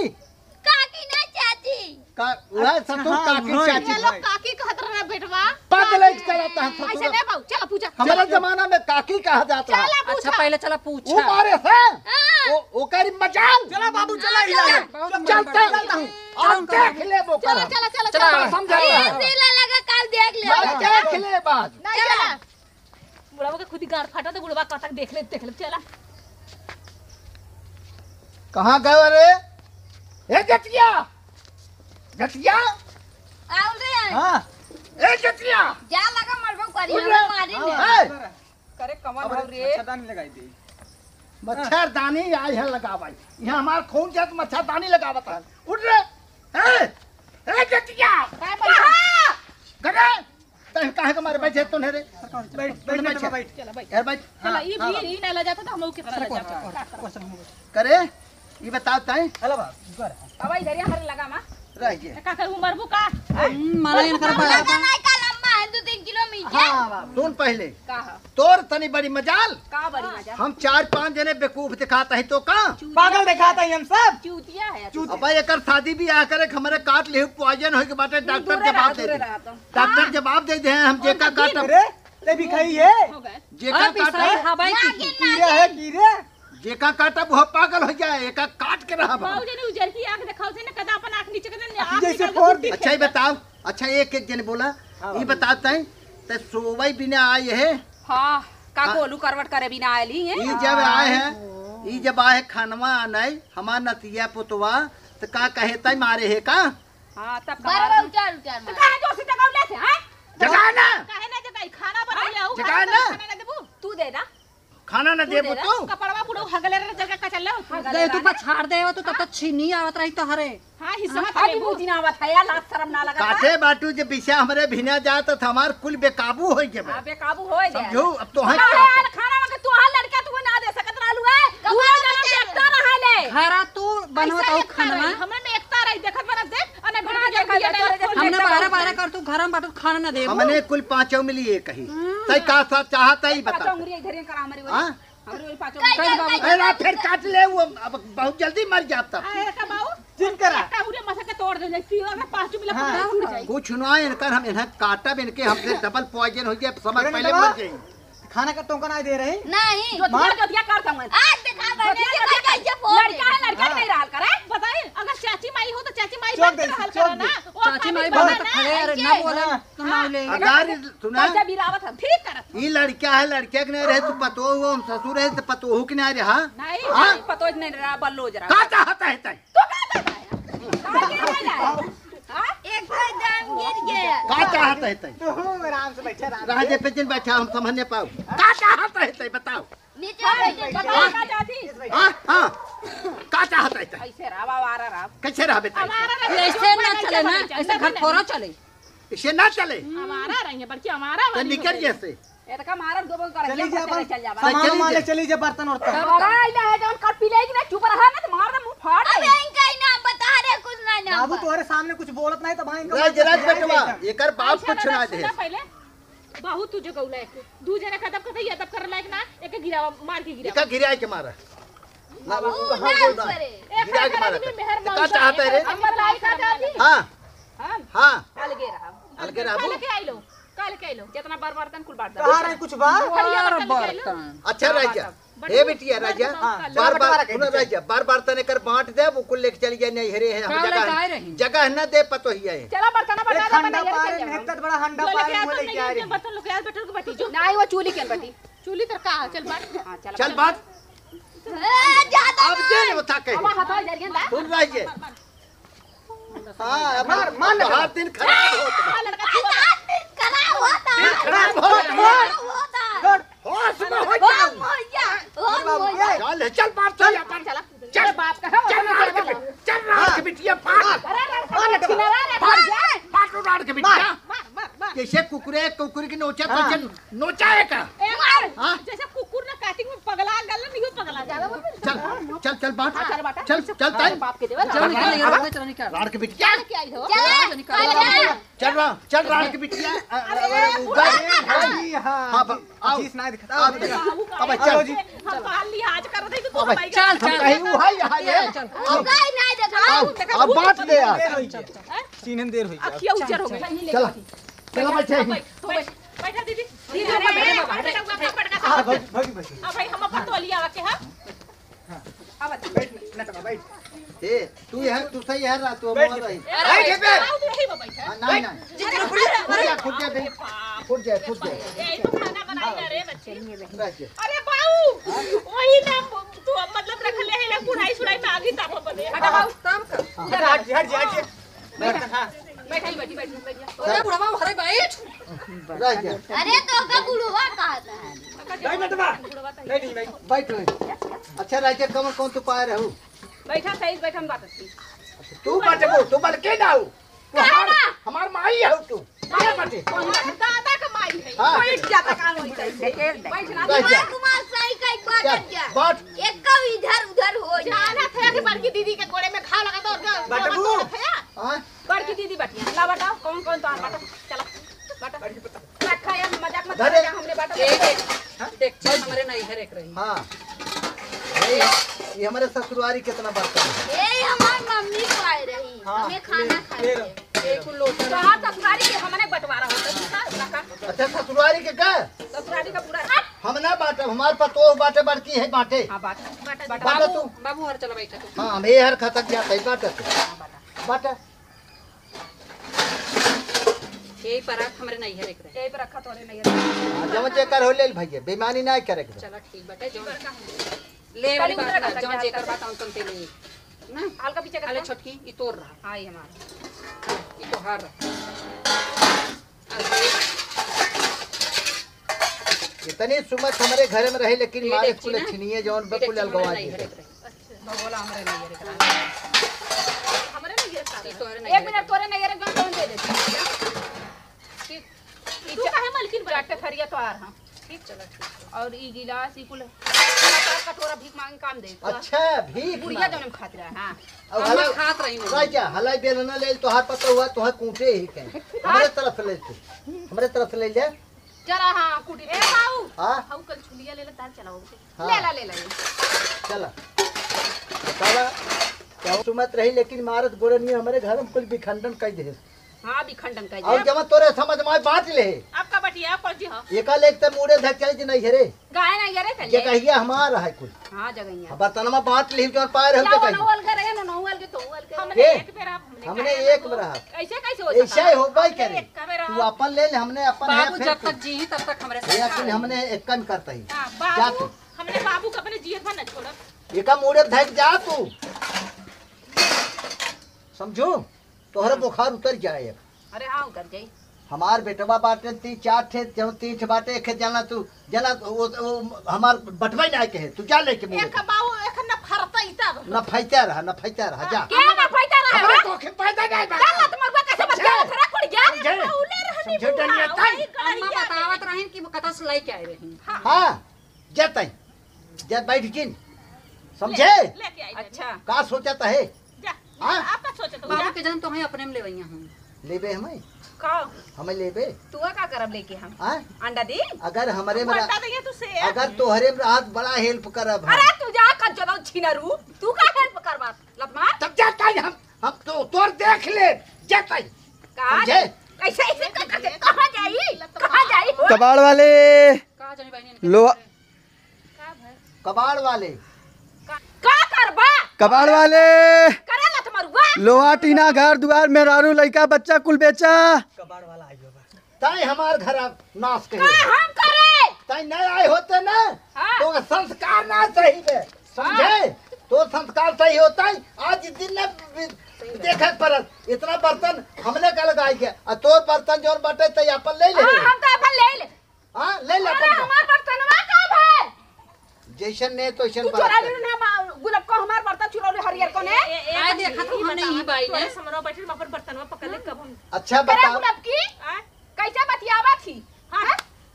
काकी ना चाची का वह ससुर हाँ, काकी वही। चाची ये लोग काकी कहत रहे बेटवा बदले चलता है ऐसे ससुर नहीं बाऊ चलो पूजा हमारे जमाना में काकी कहा जाता है चला अच्छा पूछा पहले चला वो पूछा मारे से वो करी मचाल चला बाबू चला हिला चलता हूँ और देख ले वो चलो कर चलो चलो चला, चलो समझा सीला लगा कल देख ले मैं देख ले बात नहीं चला बुढ़वा के खुद ही गांड फाटा तो बुढ़वा कतक देख ले चला कहाँ गए रे ए जतिया जतिया आउ रे हां ए जतिया जा लगा मरबो करी उठ हम रे। मारी ने ए, करे कमर अब हो रे छदानी लगाई दे मच्छरदानी आज है लगावाई यहाँ हमार खून जात मच्छरदानी लगावत है उठ रे ए जतिया काय पैसा करे तय काहे के मारे बैठे तो रे बैठ बेटवा बैठ। चला भाई यार बैठ चला ई भी ई ना ले जाता तो हम कितना ले जाता करे ये बताओ तय हेलो बाप अब इधर हमारे लगा मा रह जे का कर उमर बुका माने इनकर बड़ा का लंबा है 2-3 किलोमीटर। हां बाप सुन पहले का तोर तनी बड़ी मजाल का बड़ी मजा हम 4-5 जने बेवकूफ दिखाता है तो का पागल दिखाता है हम सब। चूतिया है अब एकर शादी भी आ करे हमरे काट ले पॉइजन होय के बाटे डॉक्टर जवाब दे दे डॉक्टर जवाब दे दे हम जेका काट अरे ते भी खाई है हो गए जेका अब काट इसराइल हवाई की कीड़ा है कीड़े। जेका काटा वो पागल हो जाए एका काट के रहा बाबू जी ने उजर की आंख दिखाओ से ना कदा अपन आंख नीचे कर आंख जैसे निकाल के फोड़ बुद्धि अच्छा ये बताओ अच्छा एक एक जन बोला ये बताता है ते सोवई बिना आए है हां का गोलू करवट करे बिना आली है ये जब आए हैं ये जब आए खानवा आने हमार नतिया पुतवा तो का कहता मारे है का हां तब बरवा उतार तो काहे जो सीता कौले थे हैं जगा ना काहे ना जगाई खाना बना ले आओ जगा ना। खाना ना देबू तू दे ना खाना न दे तू कपड़वा पुड़ो हगले रे जगह का चल दे तू पछाड़ दे वो तो तब तक छीनी आवत रही तो हरे हां हिस्सा अभी बूझी ना आवत है या लाज शर्म ना लगा काटे बाटू जे बिछा हमरे भिना जात त हमार कुल बेकाबू हो जबे अबे काबू होए दे समझो अब तो है खाना में तू हां लड़का तू ना दे सकत रहलू है पूरा जना देखता रहले घरा तू बनवत औ खाना हमने में एकता रही देखत बरस देख अने भिड़ हमने बारह बारह कर तू घर में बाटू खाना ना दे हमने कुल पांचों मिली एक ही तई का साथ चाहता ही बता चौंगरी इधर करा हमारी हां हमरे वाली पाँचों कई बाबू अरे फिर काट ले वो अब बहुत जल्दी मर जाता अरे का बाऊ जिन करा का उरे मसा के तोड़ दे फिर अगर पांच मिला पूरा उड़ जाए कुछ ना इनकर हम इन्हें काटा इनके हमसे डबल पॉइजन हो जाए समझ अरे पहले नवा। मर जाए खाना का टोकन आ दे रहे नहीं जो दिया जो दिया करता हूं आज दिखा दे कैसे फोड़ लड़का है लड़का नहीं रहल करे बताइए अगर चाची माई हो तो चाची माई चौक बन के दे, रहल चौक करा ना दे। वो चाची माई बन बने तो खड़े अरे ना बोले तो ना ले अगर सुना पैसा बिलावत हम ठीक करत ये लड़का है लड़के के नहीं रहे तो पतो हो हम ससुर है तो पतो हो कि नहीं रहा नहीं हाँ? पतो नहीं रहा बल्लो जरा का चाहता है तय एक दाम गिर गया। का चाहता है तय तो आराम से बैठे आराम रहा जे पे दिन बैठा हम समझने पाओ का चाहता है तय बताओ नीचे बैठे बताओ का चाहती हां हां का चाहता है तय ऐसे रहा वारा रहा कैसे रहा बेटा हमारा ऐसे ना चले ना ऐसे घर थोड़ा चले इसे ना चले हमारा रही है बल्कि हमारा तो निकल जैसे ये तो का मारन दो बल कर चली जा अपन चल जा सामान वाले चली जा बर्तन और बड़ा आइला है जौन कर पी लेगी ना चुप रहा ना तो मार दे मुंह फाड़ अबे दे इनका ही नाम बता रहे कुछ ना नाम बाबू तुम्हारे सामने कुछ बोलत नहीं तो भाई राज राज बेटवा एकर बाप कुछ सुना दे पहले बहुत तुझे गौला है दू जने खत्म कर दिया तब कर लायक ना एक गिरावा मार के गिरावा एका गिराए के मारा ना वो वो हां नाम बोल रहा करे। एक गिरा के मारा भी मेहर का चाहता है रे हमर लाई का जाती हां हां हां अलगे रहा अलगे रहबो कल के आइलो कल के आइलो जितना बार बर्तन कुल बांट दे कहा रहे कुछ बा बार बर्तन अच्छा राजा हे बिटिया राजा बार बार सुनो राजा बार बार तने कर बांट दे वो कुल लेके चली जाए नहीं हरे है हम का लेके आए जगह रही? जगह न दे पतो ही है चला बर्तन अरे बता खंडा दे पारे मेहनत बड़ा हंडा पारे मुंह लेके आ रही बर्तन लोग यार बेटर को बैठी जो नहीं वो चूली के बटी चूल्ही तर का चल बात हां चल चल बात ज्यादा अब दे बता के अब हाथ जरियन दा सुन राजा हां मार मार हर दिन खराब होता खराब होता खराब होता होता होश में हो हो जाओ मोया हो मोया चल चल बाप चल अपन चला चल बाप का चल रात के बिटिया फाट फाट रात के बिटिया मार मार मार कैसे कुकुरे कुकुर की नोचा तो नोचाए का ए मार हाँ? जैसे कुकुर ना काटिंग में पगला गल नहीं पगला ज्यादा बोल चल चल चल बात चल बाटा चल चल ताई बाप के देवा चल निकल यार चल निकल रात के बिटिया क्या आई हो चल रात के बिटिया भाई हां हाँ आओ चीज ना दिखता अब हेलो चल जी हम पाल लिहाज कर रहे थे तो अब भाई चल हम कहीं वो है यहाँ ये गाय नहीं देखा अब बांट ले यार सीनन देर हुई अखिया उजर हो गई चला चला बच्चे बैठा दीदी दीदी अरे हां भाई भाई अब भाई हम अपन तोलिया आके हां अब बैठ नटवा बैठ ए तू यह तू सही है रात तू बैठ। मोर रही अरे रही बैठा नहीं नहीं फुट जा बे फुट जा ए तो खाना बनाई रे बच्चे रह जा अरे बाऊ वही ना तू मतलब रख ले है पुराई सुराई में आगे ताप बने हटा बाऊ तब कर हट बैठ हां बैठी बैठी अरे बुढ़वा हरे बैठ रह जा अरे तो का बुढ़वा कहता है बैठ नटवा बैठ भाई बैठ अच्छा रह जा कमर कौन तू पाए रहू बैठा सही बैठा हम बात थी तू बाटे तू बल के ना हो तू हमार माई है तू क्या बाटे दादा का माई है हाँ। बैठ जाता कान होई कैसे बैठ ना बैठ जा। तुम्हार सही कई क्या बात जा बात एक का इधर उधर हो जाना था कि बड़की दीदी के गोड़े में घाव लगा तो बटबू। हाँ बड़की दीदी बटिया ला बताओ कौन कौन तो बाटा चला बाटा बात खाया मजाक मत धरे। कर हमने बाटा देख चल हमारे नहीं है एक रही हाँ ये हमारे ससुरारी कितना बर्तन है ए हमार मम्मी को आए रही हाँ, हमें खाना खाए थे एक लोटा कहां ससुरारी के हमने बंटवारा होता है का अच्छा ससुरारी के का ससुरारी का पूरा हम ना बाटे हमारे पतो बाटे बड़की है बाटे हां बाटा बाटा बाबू तू बाबू हर चला बैठा तू हाँ हम ये हर खतक जाते है बाटे तू बाटे यही पर हमारे नहीं है एक रही यही पर रखा तोरे नहीं है जवन जेकर हो ले भैया बेईमानी ना करे के चला ठीक बाटे जो ले वाली बात ना जवन जेकर बात हम सुनते नहीं ना हल्का पीछे अले छोटकी ई तोड़ रहा आई हमारा ई तो हार इतनी सुमत हमारे घर में रहे लेकिन ये मारे देखी कुल ना? छिनिए जवन बकुल अलगवा दे भगोला हमारे नहीं है हमरे नहीं गिरता ई तो हमारे नहीं एक मिनट तोरे नहीं गिरे कौन दे दे तू काहे मलकिन चाटे थरिया तो आ रहा ठीक चला ठीक और ई गिलास ई कुल कटोरा भीख मांग काम दे अच्छा भीख बुढ़िया जन्म खातिर है हां अब हम हला खात रही का क्या हलाई बेलना ले तो हाथ पता हुआ तो कूटे ही के हमारे तरफ ले तू हमारे तरफ ले ले जरा हां कुटी ए बाऊ हां हम कल छुलिया ले ले तार चलाओ हाँ। ले ला चला चला क्या सुमत रही लेकिन मारत गोरे नहीं हमारे घर में कुल विखंडन कर दे हां भी खंडन कर और जब तोरे समझ में बात ले आपका बटिया कौन जी हो एका लेक त मुड़े धक चले नहीं हेरे गाय नहीं करे चल जे कहिया हमारा है कुल हां जगैया बर्तन में बात ली जो पाए रहे तो कहिए नौवल करे न नौवल के तोवल के हमने के? एक बेर हमने एक में रहा ऐसे कैसे हो ऐसा ही हो भाई करे एक का बेर तू अपन ले ले हमने अपन है बाबू फिर जब तक जी तब तक हमरे ये अपन हमने एक कम करता ही हां जा बाबू तू हमने बाबू को अपने जियत में न छोड़ एका मुड़े धक जा तू समझो तोहरा बुखार उतर जाए अरे हां उतर जाई हमार बेटवा बाटे 3-4 थे जो 3 बाटे एक जाना तू जना वो हमार बटवा ना के है तू जा लेके मुड़े एक बाऊ एक न फरता तब न फैता रहा जा के ना फायदा रहा हमारे तो के पैदा नहीं बा चल तुम कैसे बच गया थोड़ा पड़ गया समझे? उले रहनी समझे डनिया ताई अम्मा बतावत रहिन कि कथा से लाई के आए रही हाँ जतई जब बैठ जिन समझे लेके आई अच्छा का सोचता है जा हाँ? आपका सोचे तो बाबू के जन तो अपने में लेवैया हम लेबे हमें का हमें लेबे तू का करब लेके हम हाँ अंडा दी अगर हमारे में बता देंगे तू से अगर तोहरे में रात बड़ा हेल्प करब हम अरे तू जा कर जलो छिनरू तू का हेल्प करबा लत मार तब जाता हम तो तोर देख ले जाता का समझे ऐसे ऐसे कहां जाई कबाड़ वाले का जानी बहनी लो कबाड़ वाले का करबा कबाड़ वाले करे लत मरुआ लोहा टीना घर दुआर मेहरारू लड़का बच्चा कुल बेचा कबाड़ वाला आई होगा ताई हमार घर नाश का करे हम करे ताई नहीं आए होते ना हाँ। तो संस्कार ना सही है समझे तो संस्कार सही होता है आज इस दिन ने देखा पर इतना बर्तन हमने कल लगाई के और तोर बर्तन जो बटे तो अपन ले ले हां हम तो अपन ले ले हाँ ले ले अरे अपन हमार बर्तनवा कब है जैसन ने तो तू ऐसन चोरा ले ना गुलाब को हमार बर्तन चुरा ले हरियर को ने आए देखा तो हमने ही बाई ने समरो बैठे में अपन बर्तनवा पकड़ ले कब हम अच्छा करे बताओ गुलाब की आए कैसे बतियावा थी हां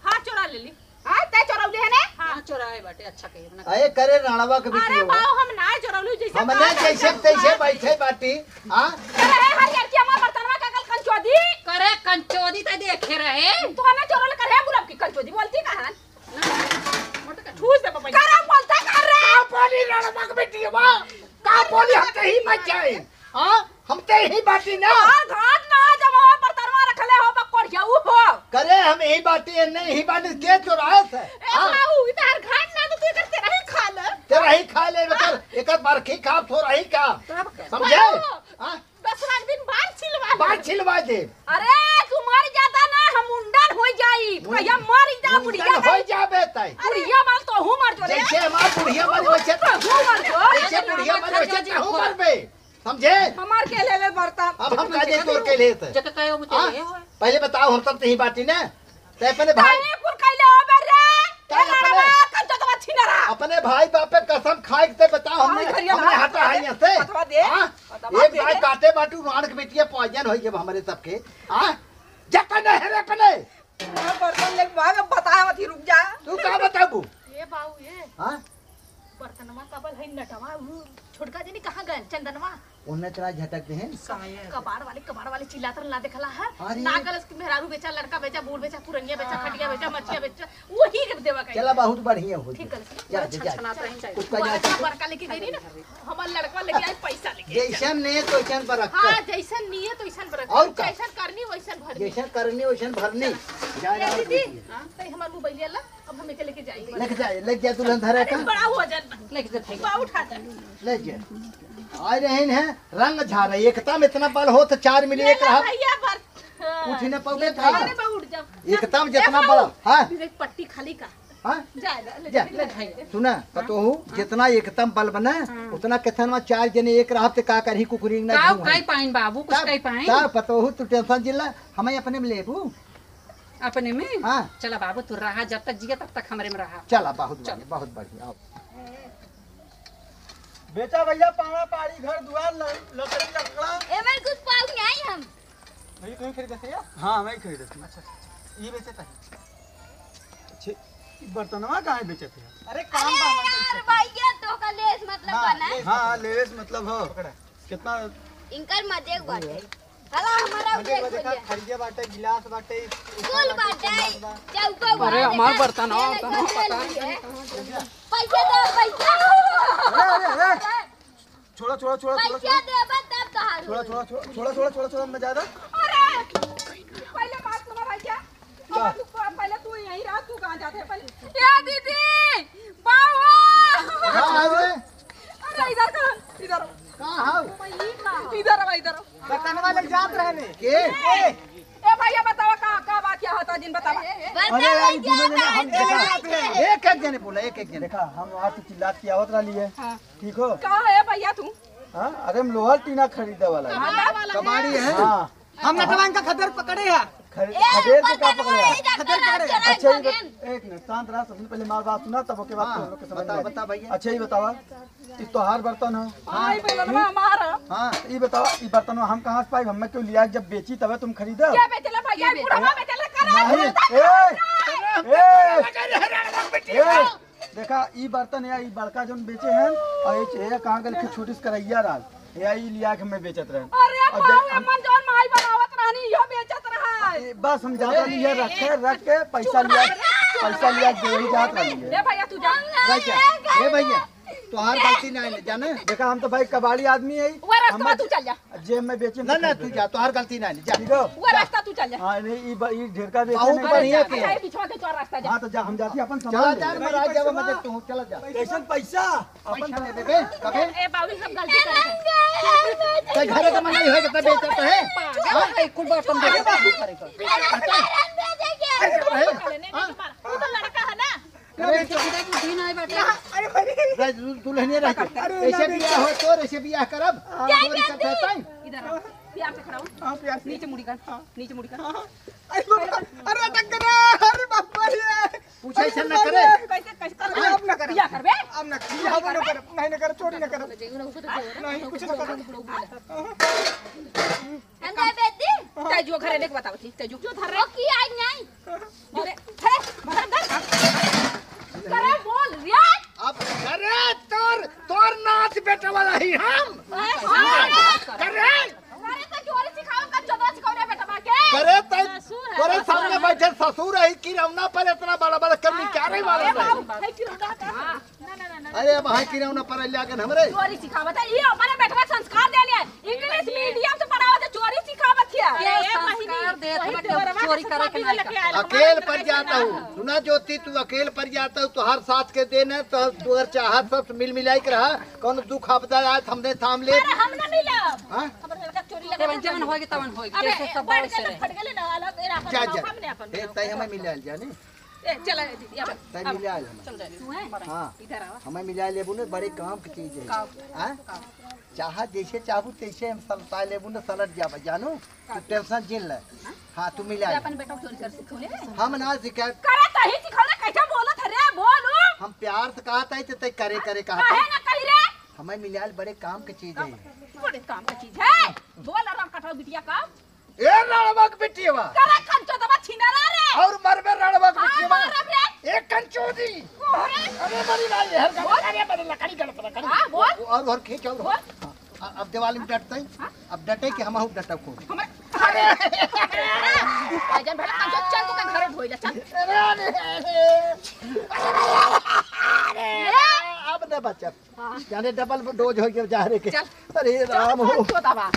हां चुरा ले ली हां ते चोरौले है ने हां चोराए बाटे अच्छा कहिए ना अरे करे राणवा के अरे बेटी बाऊ हम ना चुरालू जैसे हमने जैसे तैसे बैठे बाटी हाँ करे हरियर की हमार बर्तनवा का कल कंचोदी करे कंचोदी ते देखे रहे तू हमें चोरौले करे गुलाब की कंचोदी बोलती कहां ठूस दे पापा करे बोलता कर रे बोली राणवा के बेटी वाह का बोली हम ते ही मच जाए हाँ हम ते ही बाटी ना और घाट ना जब वो बर्तनवा रखले हो बकोड़िया ऊ हो करे हम यही बाटी नहीं ही बाटी के चुराए थे ए बाऊ इधर घाट ना तो तू करते रहे खा ले तेरा ही खा ले कर एक बरखी खा थोड़ा ही का समझे हाँ 10 लाख दिन बाद छिलवा बात छिलवा दे अरे तू मर जाता ना हम मुंडन हो जाई भैया मर जा बुढ़िया हो जाबे तई बुढ़िया बाल तो हूं मर जो रे जैसे हमार बुढ़िया मर वैसे हूं मर जो जैसे बुढ़िया मर वैसे हम मर बे समझे हमार के ले बर्तन अब हम काजे तोड़ के लेते जक कयो मुझे ये हो पहले बताओ हम सब ही बाटी ना ते अपने भाई ताई कुल कैले हो बे ताई अपने कंचो तो छिना रहा अपने भाई बाप पे कसम खाए के बताओ हमने हाँ, घरिया हमने बना। हटा है यहाँ से बतवा दे। हाँ? बतवा एक दे। भाई काटे बाटू राण के बेटिया पॉइजन हो गए हमारे सबके हाँ जका नहीं है रे कने बर्तन लेके भाग बताया मत रुक जा। तू का बताबू ये बाबू ये हां बर्तनवा कबल है नटवा छोटका जनी कहां गए चंदनवा उन्हें चला झटक दे कबाड़ वाले चिल्लातर ना देखला है अरे। ना गलस के मेहरारू बेचा लड़का बेचा बूढ़ बेचा पुरनिया बेचा खटिया बेचा मछिया बेचा वही के देवा का चला बहुत बढ़िया हो ठीक है जा जा उसका जा बड़का लेके गई ना हमार लड़का लेके आई पैसा लेके जैसन नहीं तो वैसन पर रख हां जैसन नियत वैसन पर और का? जैसन करनी वैसन भरनी जैसन करनी वैसन भरनी जा ए जा दीदी तई हमार मोबाइल ला अब हमें के लेके जाई लेके जा दुल्हन धरे का बड़ा वजन लेके जा बा उठा दे ले जा आ रहे हैं रंग झारे एकता में इतना बल हो तो 4 मिली एक रहा भैया भर कुछ न पौगे अरे बा उठ जा एकता में जितना बड़ा हां एक पट्टी खाली का हां जा जा सुना पतो जितना एकतम बल बना उतना केथन में 4 जने एक रहा तो का करही कुकुरिंग ना का कई पाइन बाबू कुछ कई पाइन का पतो तू टेंशन जिला हमें अपने में लेबू अपने में। हां चला बाबू तू रहा जब तक जिया तब तक हमरे में रहा। चला बहुत बढ़िया आओ बेटा भैया पाड़ा पाड़ी घर दुआर लकड़ी लकड़ा ए मैं कुछ पाऊ नहीं आई हम। भैया तुम्हें खरीदा थे? हाँ मैं खरीदा थी। अच्छा ये बेचे थे अच्छे बर्तनवा कहाँ बेचे थे? अरे काम अरे यार भैया तो का लेस मतलब बना है। हाँ लेवेस मतलब हो कितना इनकर मजे बाटे हला हमारा देख देखा खरीदे बाटे गिलास बाटे कुल बाटे चौका अरे हमार बर्तन हो पैसा दे पैसा छोड़ा छोड़ा छोड़ा पैसा देबा तब कहां छोड़ा छोड़ा छोड़ा छोड़ा छोड़ा छोड़ा मैं ज्यादा अरे पहले बात सुनो भैया पहले तू यहीं रहा तू कहां जाते पहले ए दीदी बाबू हां रे अरे इधर कहां हाउ इधर बर्तन वाले जात रहने के ए भैया बताओ का बात क्या होता दिन बताओ। अरे यार दोनों जने हम देखा एक जने बोला एक जने देखा हम वहाँ तो चिल्लात की आवत रही है हाँ। ठीक हो कहाँ है भैया तू? हाँ अरे हम लोहा टीना खरीदे वाला है कबाड़ी है हाँ हम नटवान का खदर पकड़े है खदेड़ के क्या पकड़े हैं? अच्छा अच्छा एक मिनट शांत रहा सबसे पहले मार बात सुना तब के बाद हाँ, तुम लोग के समझ बता में बता आई। भैया अच्छा ये बतावा ये तोहार बर्तन है हाँ बेलनवा हमारा हां ये बतावा ये बर्तन हम कहाँ से पाई हमें क्यों लिया जब बेची तब तुम खरीदे क्या बेचला भैया बुढ़वा बेचला करा नहीं ए देखा ई बर्तन है ई बड़का जोन बेचे हैं और ये कहाँ गल के छोटी से करैया राल ये ई लिया के मैं बेचत रहे अरे बाबू मन जोन माई बनावत रहनी यो बेचत रहा है। बस हम ज्यादा लिए रख के पैसा लिया दे ही जात रही है ले भैया तू जा ए भैया तोहार गलती नहीं जाने देखा हम तो भाई कबाड़ी आदमी है वो रास्ता तू चल जा जेब में बेचे ना ना तू जा तोहार गलती नहीं जा ठीक हो वो रास्ता तू चल जा हाँ नहीं ई ढेरका बेचे बहुत नहीं बढ़िया बस। के अच्छा बिछवा के चोर रास्ता जा। हाँ तो जा हम जाती अपन चला सामान जा ले। महाराज जब मदद तू चला जा कैसन पैसा पैसा दे देबे कबे ए बाबू सब गलती करे ते घरे का मंगाई होय कितना बेचत है हां कुल बर्तन दे करे तू तो लड़का है ना अरे दिन आई बाटे दुल्हनिया रह के ऐसे बियाह हो तो ऐसे बियाह करब चोरी करते हैं इधर आओ प्यार से खड़ा हो। हाँ प्यार से। नीचे मुड़ी कर नीचे मुड़ी कर अरे अटक करे अरे बाबा ये पूछे ऐसा न करे कैसे अब ना कर बिया करबे अब ना किया वो न करे नहीं न करे चोरी न करे नहीं कुछ न करे अंदर बेटी तेजो घरे लेके बताओ थी तेजो जो धर ओ की आई नहीं जुरे थे करे बोल रिया अब करे तोर नाच बेटा वाला ही हम करे अरे तो चोरी सिखाओ का चोदरा सिखाओ रे बेटा के करे तोरे सामने बैठे ससुर है कि रौना पर इतना बड़ा बड़ा कमी क्या रही वाला है है कि रोना का ना ना अरे भाई की रौना पर लिया के हमरे चोरी सिखावत है ये हमारे बेटा में संस्कार दे लिया इंग्लिश मीडियम से पढ़ावत है चोरी सिखावत है ये संस्कार दे हमें चोरी करे के नहीं अकेले पर जाता हूँ सुना ज्योति तू अकेले पर जाता हूँ तो हर साथ के देने तो तू अगर चाहत सब मिल मिलाई के रहा कौन दुख आपदा आए हमने थाम ले अरे हम ना मिला हाँ? हमर लड़का चोरी लगा जवन होगी तवन होगी अबे जैसे सब बढ़ बात से गए रहे फट गए ना अलग तेरा जा अपन जा हमने अपन ए तई हमें मिला जाने ए चल दीदी अब तई मिला हम चल जा तू है हाँ इधर आओ हमें मिला लेबू ने बड़े काम की चीज है हाँ? चाह जैसे चाहू तैसे हम सलता लेबू ने सलट जाब जानो तू टेंशन जिन ले हाँ तू मिला ले। अपन बेटा चोरी कर सिखोले हम ना शिकायत करे तही सिखोले कैसे बोलत रे बोलू हम प्यार से कहा था तई करे करे कहा काहे ना कही रे हमें मिला बड़े काम की चीज है बड़े काम का चीज है बोल आराम कटाओ बिटिया का ए रणवक बिटिया करे कंचो दबा छिनारा रे और मरबे रणवक हाँ, बिटिया मारब रे। एक कंचोदी अरे बड़ी ना ये अरे बड़ी लकड़ी गलत लकड़ी हाँ, बोल। और खींच और अब दिवाली में डटते हैं अब डटे कि हम डटब को अरे आजन भला कंचो चल तू के घरे धोई ले चल अब न बचब जाने डबल डोज हो गया जा रे के चल। अरे राम हो कंचो दबा